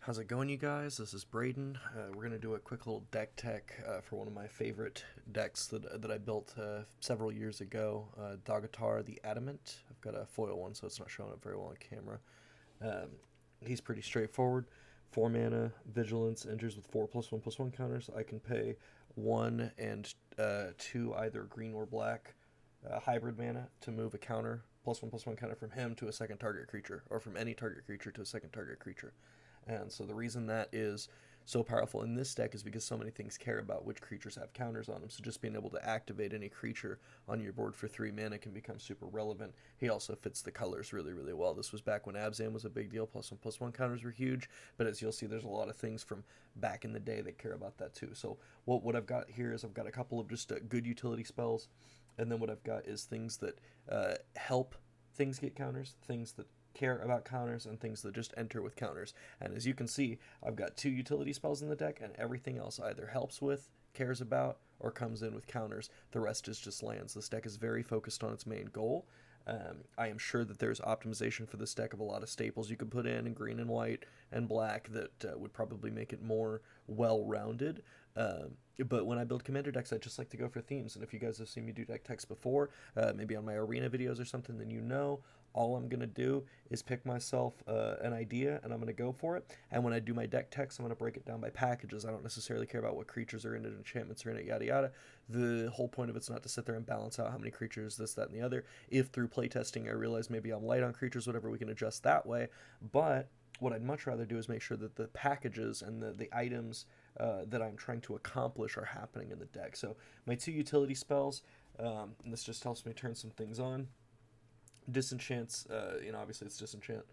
How's it going, you guys? This is Braden. We're going to do a quick little deck tech for one of my favorite decks that I built several years ago, Daghatar the Adamant. I've got a foil one, so it's not showing up very well on camera. Um, he's pretty straightforward. 4 mana, Vigilance, enters with 4+1/+1 counters. I can pay 1 and 2 either green or black hybrid mana to move a counter, +1/+1 counter from him to a second target creature, or from any target creature to a second target creature. And so the reason that is so powerful in this deck is because so many things care about which creatures have counters on them. So just being able to activate any creature on your board for 3 mana can become super relevant. He also fits the colors really, really well. This was back when Abzan was a big deal. +1/+1 counters were huge. But as you'll see, there's a lot of things from back in the day that care about that too. So what I've got here is I've got a couple of just good utility spells. And then what I've got is things that help things get counters, things that care about counters, and things that just enter with counters. And as you can see, I've got 2 utility spells in the deck, and everything else either helps with, cares about, or comes in with counters. The rest is just lands. This deck is very focused on its main goal. I am sure that there's optimization for this deck of a lot of staples you could put in green and white and black that would probably make it more well-rounded. But when I build commander decks, I just like to go for themes. And if you guys have seen me do deck techs before, maybe on my arena videos or something, then you know all I'm going to do is pick myself an idea and I'm going to go for it. And when I do my deck techs, I'm going to break it down by packages. I don't necessarily care about what creatures are in it, enchantments are in it, yada yada. The whole point of it's not to sit there and balance out how many creatures, this, that, and the other. If through playtesting I realize maybe I'm light on creatures, whatever, we can adjust that way. But what I'd much rather do is make sure that the packages and the items that I'm trying to accomplish are happening in the deck. So my 2 utility spells, and this just helps me turn some things on. Disenchants, obviously it's disenchant,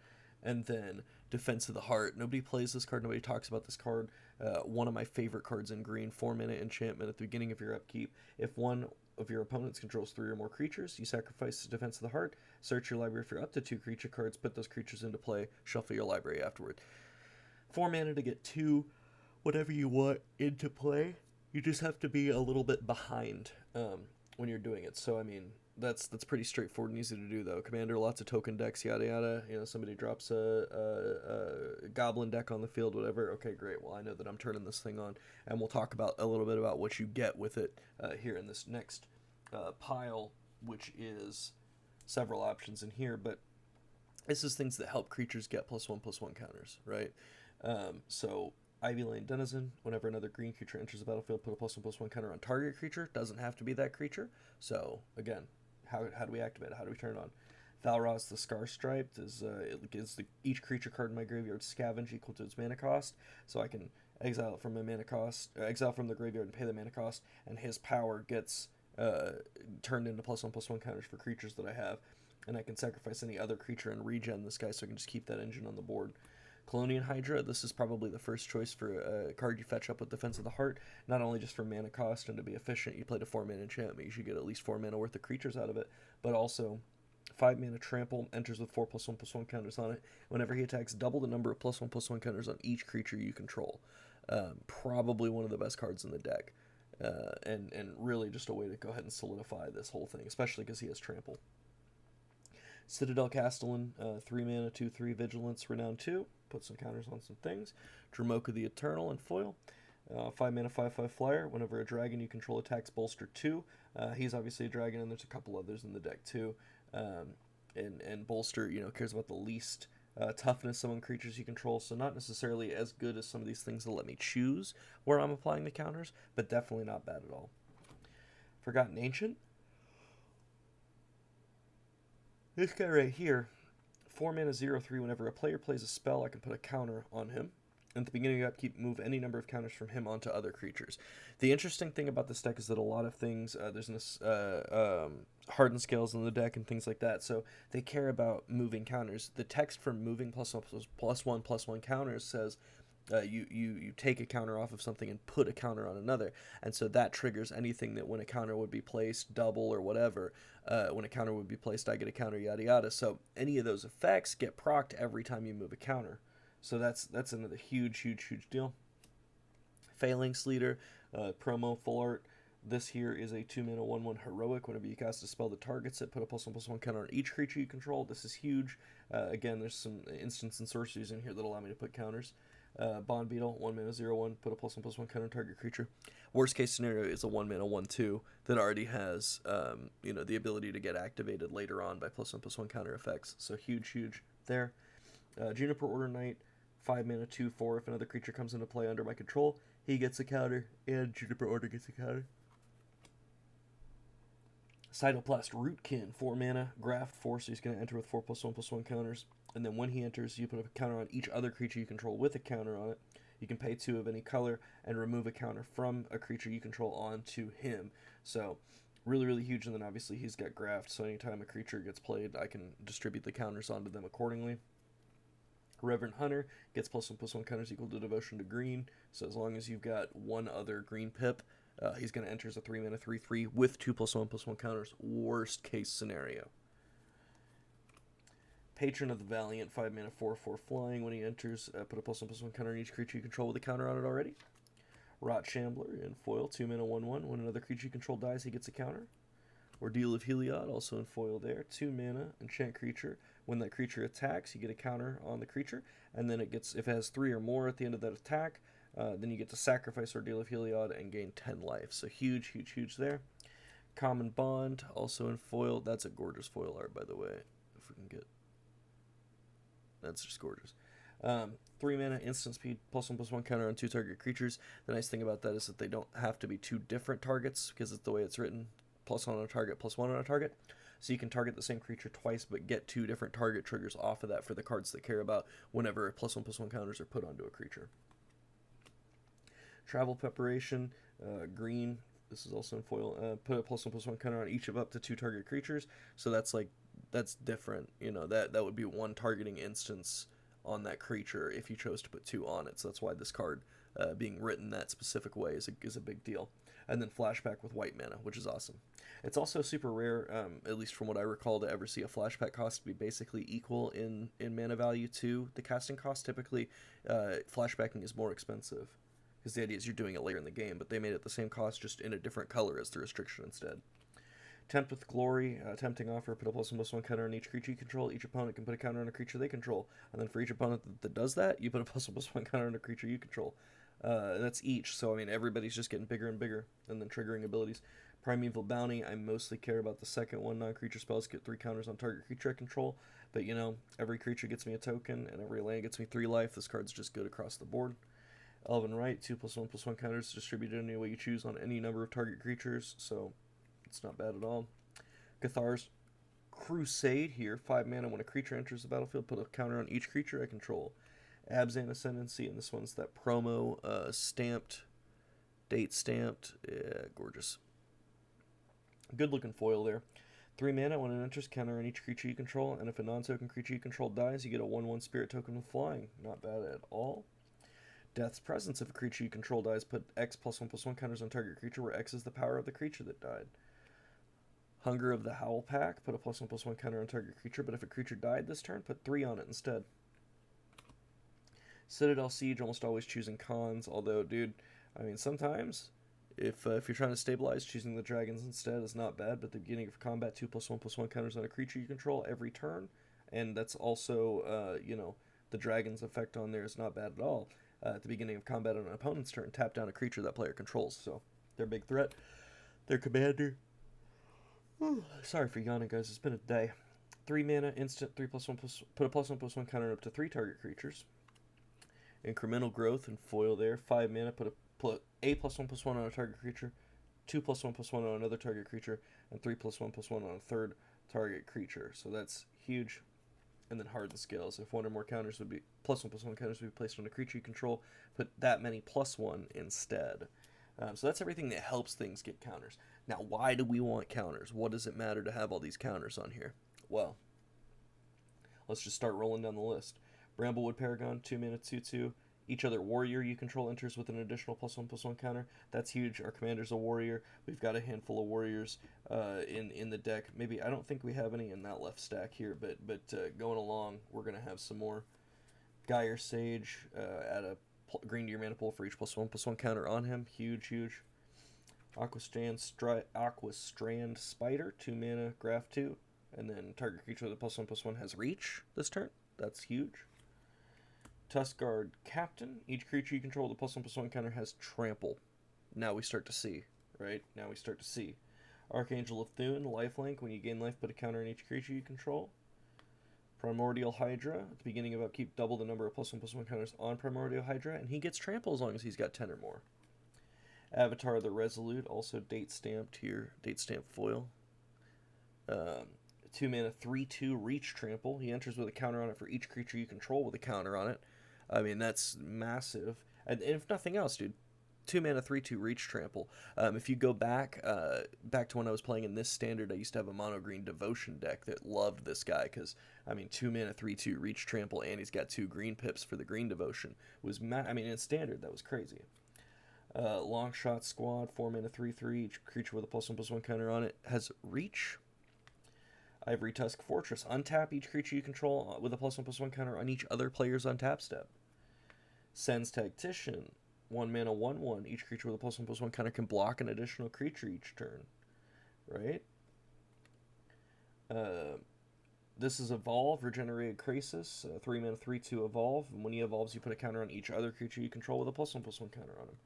and then Defense of the Heart. Nobody plays this card, nobody talks about this card. One of my favorite cards in green, 4 mana enchantment at the beginning of your upkeep. If one of your opponents controls 3 or more creatures, you sacrifice Defense of the Heart, search your library for up to 2 creature cards, put those creatures into play, shuffle your library afterward. 4 mana to get 2 whatever you want into play. You just have to be a little bit behind when you're doing it. So I mean, that's pretty straightforward and easy to do though. Commander, lots of token decks, yada yada. Somebody drops a goblin deck on the field, whatever. Okay, great. Well, I know that I'm turning this thing on, and we'll talk about a little bit about what you get with it here in this next pile, which is several options in here. But this is things that help creatures get +1/+1 counters, right? So Ivy Lane Denizen, whenever another green creature enters the battlefield, put a +1/+1 counter on target creature. Doesn't have to be that creature. So, again, how do we activate it? How do we turn it on? Valraz the Scar Striped is it gives each creature card in my graveyard scavenge equal to its mana cost. So I can exile it from my mana cost, exile from the graveyard and pay the mana cost, and his power gets turned into +1/+1 counters for creatures that I have. And I can sacrifice any other creature and regen this guy so I can just keep that engine on the board. Colonian Hydra, this is probably the first choice for a card you fetch up with Defense of the Heart, not only just for mana cost and to be efficient. You played a 4 mana enchantment, you should get at least 4 mana worth of creatures out of it, but also 5 mana Trample, enters with 4+1/+1 counters on it. Whenever he attacks, double the number of +1/+1 counters on each creature you control. Probably one of the best cards in the deck, and really just a way to go ahead and solidify this whole thing, especially because he has Trample. Citadel Castellan, 3 mana, 2/3 Vigilance, Renown 2. Put some counters on some things. Dramoka the Eternal and foil. 5 mana, 5/5 flyer. Whenever a dragon you control attacks, bolster 2. He's obviously a dragon, and there's a couple others in the deck too. And bolster, cares about the least toughness among creatures you control, so not necessarily as good as some of these things that let me choose where I'm applying the counters, but definitely not bad at all. Forgotten Ancient. This guy right here, 4 mana, 0/3. Whenever a player plays a spell, I can put a counter on him. And at the beginning of your upkeep, move any number of counters from him onto other creatures. The interesting thing about this deck is that a lot of things, there's hardened scales in the deck and things like that, so they care about moving counters. The text for moving +1/+1 counters says you take a counter off of something and put a counter on another, and so that triggers anything that when a counter would be placed, double or whatever, when a counter would be placed, I get a counter, yada yada. So any of those effects get procced every time you move a counter. So that's another huge deal. Phalanx Leader, promo full art. This here is a 2 mana 1/1 heroic. Whenever you cast a spell that targets it, put a +1/+1 counter on each creature you control. This is huge. Again, there's some instants and sorceries in here that allow me to put counters. Bond Beetle, 1 mana, 0/1, put a +1/+1 counter on target creature. Worst case scenario is a 1 mana, 1/2 that already has, the ability to get activated later on by +1/+1 counter effects. So huge there. Juniper Order Knight, 5 mana, 2/4. If another creature comes into play under my control, he gets a counter, and Juniper Order gets a counter. Cytoplast Rootkin, 4 mana, Graft 4, so he's going to enter with 4 +1/+1 counters. And then when he enters, you put a counter on each other creature you control with a counter on it. You can pay 2 of any color and remove a counter from a creature you control onto him. So really huge. And then obviously he's got Graft, so anytime a creature gets played, I can distribute the counters onto them accordingly. Reverend Hunter gets +1/+1 counters equal to devotion to green. So as long as you've got one other green pip, he's going to enter as a 3 mana 3/3 with 2 +1/+1 counters. Worst case scenario. Patron of the Valiant, 5 mana 4/4 flying. When he enters, put a +1/+1 counter on each creature you control with a counter on it already. Rot Shambler in foil, 2 mana 1/1. When another creature you control dies, he gets a counter. Ordeal of Heliod, also in foil there, 2 mana, enchant creature. When that creature attacks, you get a counter on the creature, and then if it has 3 or more at the end of that attack, then you get to sacrifice Ordeal of Heliod and gain 10 life. So huge there. Common Bond, also in foil. That's a gorgeous foil art, by the way. If we can get... That's just gorgeous. 3 mana, instant speed, +1/+1 counter on 2 target creatures. The nice thing about that is that they don't have to be 2 different targets, because it's the way it's written. +1 on a target, +1 on a target. So you can target the same creature twice, but get 2 different target triggers off of that for the cards that care about whenever +1/+1 counters are put onto a creature. Travel Preparation, green. This is also in foil. Put a +1/+1 counter on each of up to 2 target creatures. So that's different. That would be 1 targeting instance on that creature if you chose to put 2 on it. So that's why this card being written that specific way is a big deal. And then Flashback with white mana, which is awesome. It's also super rare, at least from what I recall, to ever see a Flashback cost be basically equal in mana value to the casting cost. Typically, Flashbacking is more expensive, because the idea is you're doing it later in the game, but they made it the same cost, just in a different color as the restriction instead. Tempt with Glory, tempting offer, put a +1/+1 counter on each creature you control. Each opponent can put a counter on a creature they control. And then for each opponent that does that, you put a +1/+1 counter on a creature you control. That's each, so everybody's just getting bigger and bigger, and then triggering abilities. Primeval Bounty, I mostly care about the second one. Non-creature spells get 3 counters on target creature I control, but every creature gets me a token, and every land gets me 3 life. This card's just good across the board. Elven Rite, 2 +1/+1 counters distributed any way you choose on any number of target creatures, so it's not bad at all. Gethar's Crusade here, 5 mana. When a creature enters the battlefield, put a counter on each creature I control. Abzan Ascendancy, and this one's that promo date stamped. Yeah, gorgeous. Good looking foil there. 3 mana. When it enters, counter on each creature you control, and if a non-token creature you control dies, you get a 1/1 spirit token with flying. Not bad at all. Death's Presence. If a creature you control dies, put X +1/+1 counters on target creature, where X is the power of the creature that died. Hunger of the Howl Pack. Put a +1/+1 counter on target creature, but if a creature died this turn, put 3 on it instead. Citadel Siege, almost always choosing cons, although, dude, sometimes, if you're trying to stabilize, choosing the dragons instead is not bad, but at the beginning of combat, 2 +1/+1 counters on a creature you control every turn, and that's also, the dragon's effect on there is not bad at all. At the beginning of combat on an opponent's turn, tap down a creature that player controls, so they're a big threat. Their commander... Sorry for yawning, guys, it's been a day. 3 mana, instant, 3 +1/+1, put a +1/+1 counter up to 3 target creatures. Incremental Growth and foil there, 5 mana, put a +1/+1 on a target creature, 2 +1/+1 on another target creature, and 3 +1/+1 on a third target creature. So that's huge. And then Hardened Scales. If 1 or more counters would be +1/+1 counters would be placed on a creature you control, put that many +1 instead. So that's everything that helps things get counters. Now, why do we want counters? What does it matter to have all these counters on here? Well, let's just start rolling down the list. Bramblewood Paragon, 2 mana, 2/2. Each other warrior you control enters with an additional +1/+1 counter. That's huge. Our commander's a warrior. We've got a handful of warriors in the deck. Maybe, I don't think we have any in that left stack here, but going along, we're going to have some more. Gyre Sage, add a green to your mana pool for each +1/+1 counter on him. Huge. Aquastrand Spider, 2 mana, Graph 2. And then target creature with a +1/+1 has reach this turn. That's huge. Tuskguard Captain. Each creature you control with a +1/+1 counter has trample. Now we start to see, right? Now we start to see. Archangel of Thune, lifelink. When you gain life, put a counter on each creature you control. Primordial Hydra. At the beginning of upkeep, double the number of +1/+1 counters on Primordial Hydra, and he gets trample as long as he's got 10 or more. Avatar the Resolute, also date stamped here, date stamped foil. 2 mana, 3/2 Reach Trample. He enters with a counter on it for each creature you control with a counter on it. I mean, that's massive. And if nothing else, dude, 2 mana, 3/2 Reach Trample. If you go back to when I was playing in this standard, I used to have a mono green Devotion deck that loved this guy because, I mean, 2 mana, 3/2 Reach Trample, and he's got 2 green pips for the green Devotion. I mean, in standard, that was crazy. Long Shot Squad, 4 mana, 3/3. Each creature with a +1/+1 counter on it has Reach. Ivory Tusk Fortress. Untap each creature you control with a +1/+1 counter on each other player's untap step. Sen's Tactician. 1 mana, 1/1. Each creature with a +1/+1 counter can block an additional creature each turn. Right? This is Evolve, Regenerated Krasis. 3 mana, 3/2 Evolve. And when he evolves, you put a counter on each other creature you control with a +1/+1 counter on him.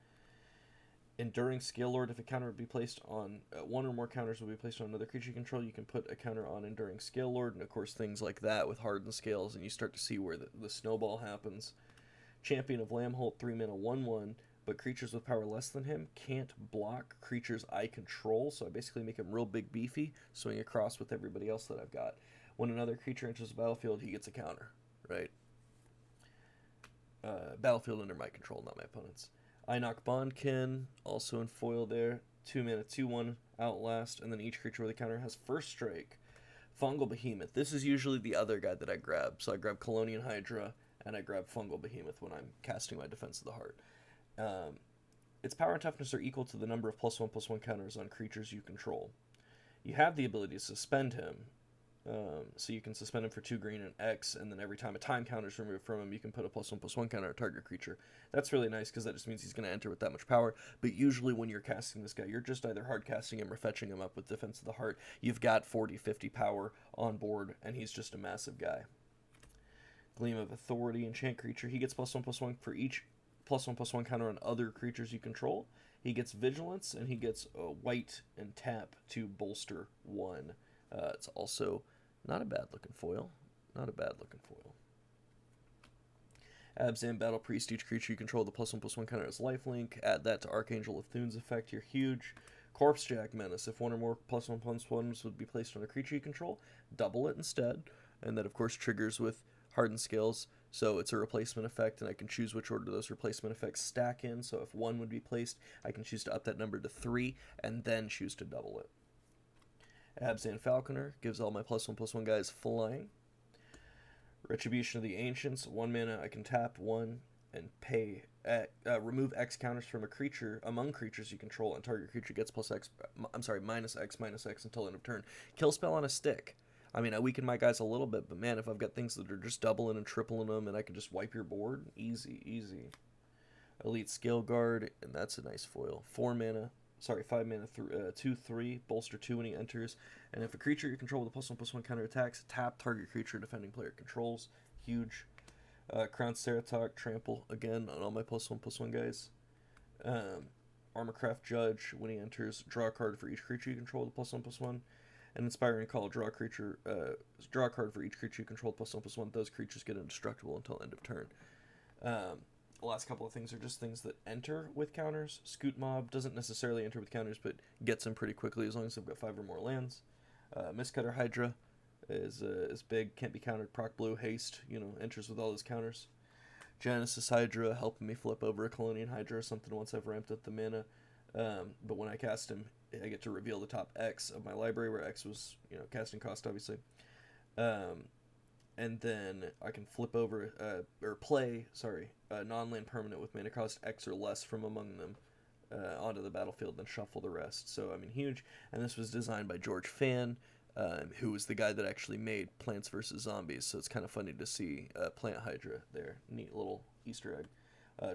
Enduring Scale Lord. If a counter would be placed on one or more counters will be placed on another creature you control, you can put a counter on Enduring Scale Lord, and of course things like that with Hardened Scales, and you start to see where the snowball happens. Champion of Lambholt, 3 mana, 1/1, but creatures with power less than him can't block creatures I control, so I basically make him real big beefy, swing across with everybody else that I've got. When another creature enters the battlefield, he gets a counter, right? Battlefield under my control, not my opponent's. Einok Bondkin, also in foil there. 2 mana, 2/1, Outlast, and then each creature with a counter has First Strike. Fungal Behemoth. This is usually the other guy that I grab. So I grab Colonian Hydra, and I grab Fungal Behemoth when I'm casting my Defense of the Heart. Its power and toughness are equal to the number of +1/+1 counters on creatures you control. You have the ability to suspend him. So you can suspend him for 2 green and X, and then every time a time counter is removed from him, you can put a +1/+1 counter on target creature. That's really nice because that just means he's going to enter with that much power. But usually when you're casting this guy, you're just either hard casting him or fetching him up with Defense of the Heart. You've got 40, 50 power on board, and he's just a massive guy. Gleam of Authority, enchant creature. He gets +1/+1 for each +1/+1 counter on other creatures you control. He gets Vigilance, and he gets white and tap to bolster 1. It's also not a bad looking foil. Not a bad looking foil. Abzan Battle Priest. Each creature you control with a +1/+1 counter has lifelink. Add that to Archangel of Thune's effect. You're huge. Corpsejack Menace. If one or more +1/+1s would be placed on a creature you control, double it instead. And that, of course, triggers with Hardened Scales. So it's a replacement effect, and I can choose which order those replacement effects stack in. So if 1 would be placed, I can choose to up that number to 3, and then choose to double it. Abzan Falconer gives all my +1/+1 guys flying. Retribution of the Ancients, 1 mana, I can tap 1 and pay. Remove X counters from a creature among creatures you control, and target creature gets -X until end of turn. Kill spell on a stick. I mean, I weaken my guys a little bit, but man, if I've got things that are just doubling and tripling them, and I can just wipe your board, easy. Elite Scale Guard, and that's a nice foil. 5 mana, 2/3, bolster 2 when he enters, and if a creature you control with a +1/+1 counter attacks, tap target creature defending player controls. Huge. Crown Ceratok, trample again on all my +1/+1 guys. Armorcraft Judge, when he enters, draw a card for each creature you control with a +1/+1. And Inspiring Call, draw a card for each creature you control with +1/+1. Those creatures get indestructible until end of turn. The last couple of things are just things that enter with counters. Scoot Mob doesn't necessarily enter with counters, but gets them pretty quickly as long as they've got 5 or more lands. Mistcutter Hydra is big, can't be countered. Proc Blue, haste, enters with all his counters. Genesis Hydra, helping me flip over a Colonian Hydra or something once I've ramped up the mana. But when I cast him, I get to reveal the top X of my library, where X was, casting cost, obviously. And then I can flip over, play a non-land permanent with mana cost X or less from among them onto the battlefield, then shuffle the rest. So, I mean, huge. And this was designed by George Fan, who was the guy that actually made Plants vs. Zombies. So it's kind of funny to see Plant Hydra there. Neat little Easter egg.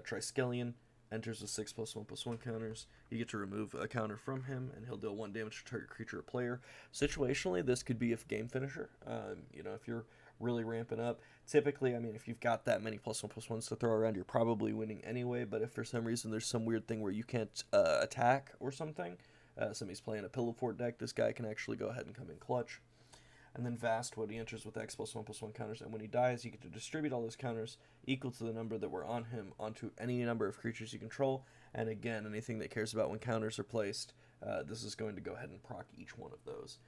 Triskelion enters with 6 +1/+1 counters. You get to remove a counter from him, and he'll deal 1 damage to target creature or player. Situationally, this could be a game finisher. If you're really ramping up. Typically, I mean, if you've got that many +1/+1s to throw around, you're probably winning anyway. But if for some reason there's some weird thing where you can't attack or something, somebody's playing a pillow fort deck, this guy can actually go ahead and come in clutch. And then Vast Wood, he enters with X +1/+1 counters, and when he dies, you get to distribute all those counters equal to the number that were on him onto any number of creatures you control. And again, anything that cares about when counters are placed, this is going to go ahead and proc each one of those.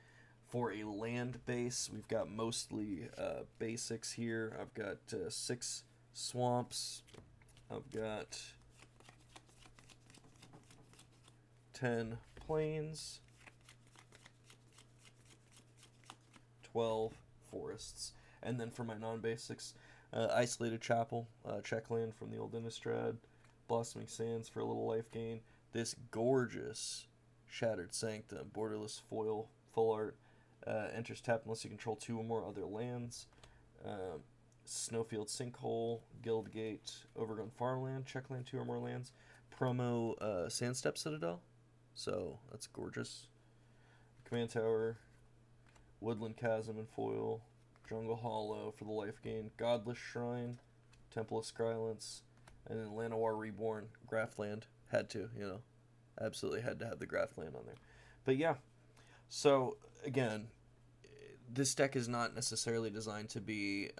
For a land base, we've got mostly basics here. I've got 6 swamps. I've got 10 plains. 12 forests. And then for my non-basics, Isolated Chapel, check land from the old Innistrad, Blossoming Sands for a little life gain, this gorgeous Shattered Sanctum, borderless foil, full art, enters tapped unless you control 2 or more other lands, Snowfield Sinkhole, Guildgate, Overgrown Farmland, check land 2 or more lands, promo Sandstep Citadel, so that's gorgeous, Command Tower, Woodland Chasm and foil, Jungle Hollow for the life gain, Godless Shrine, Temple of Skylance, and then Llanowar Reborn, Graftland. Had to, you know. Absolutely had to have the Graftland on there. But yeah, so again, this deck is not necessarily designed to be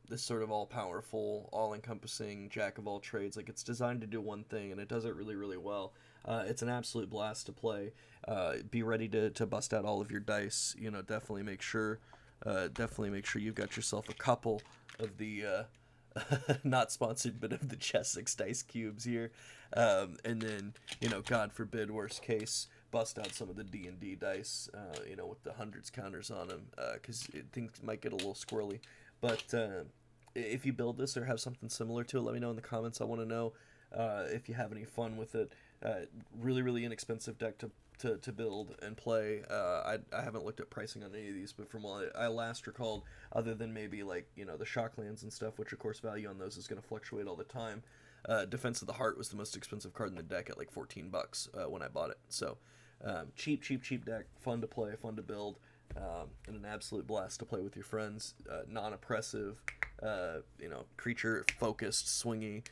this sort of all-powerful, all-encompassing jack-of-all-trades. Like, it's designed to do one thing, and it does it really, really well. It's an absolute blast to play. Be ready to bust out all of your dice. You know, definitely make sure you've got yourself a couple of the not sponsored, but of the Chessex dice cubes here. And then, you know, God forbid, worst case, bust out some of the D&D dice, you know, with the hundreds counters on them, because things might get a little squirrely. But if you build this or have something similar to it, let me know in the comments. I want to know if you have any fun with it. Really, really inexpensive deck to build and play. I haven't looked at pricing on any of these, but from what I last recalled, other than maybe like, you know, the Shocklands and stuff, which of course value on those is going to fluctuate all the time. Defense of the Heart was the most expensive card in the deck at like $14 when I bought it. So cheap deck, fun to play, fun to build, and an absolute blast to play with your friends. Non-oppressive, you know, creature focused, swingy.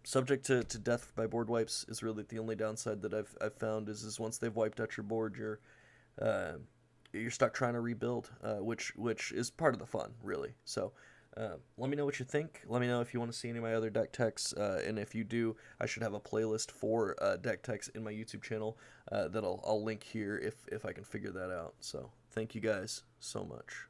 Subject to death by board wipes is really the only downside that I've found is once they've wiped out your board, you're stuck trying to rebuild, which is part of the fun, really. So let me know what you think. Let me know if you want to see any of my other deck techs, and if you do, I should have a playlist for deck techs in my YouTube channel that I'll link here if I can figure that out. So thank you guys so much.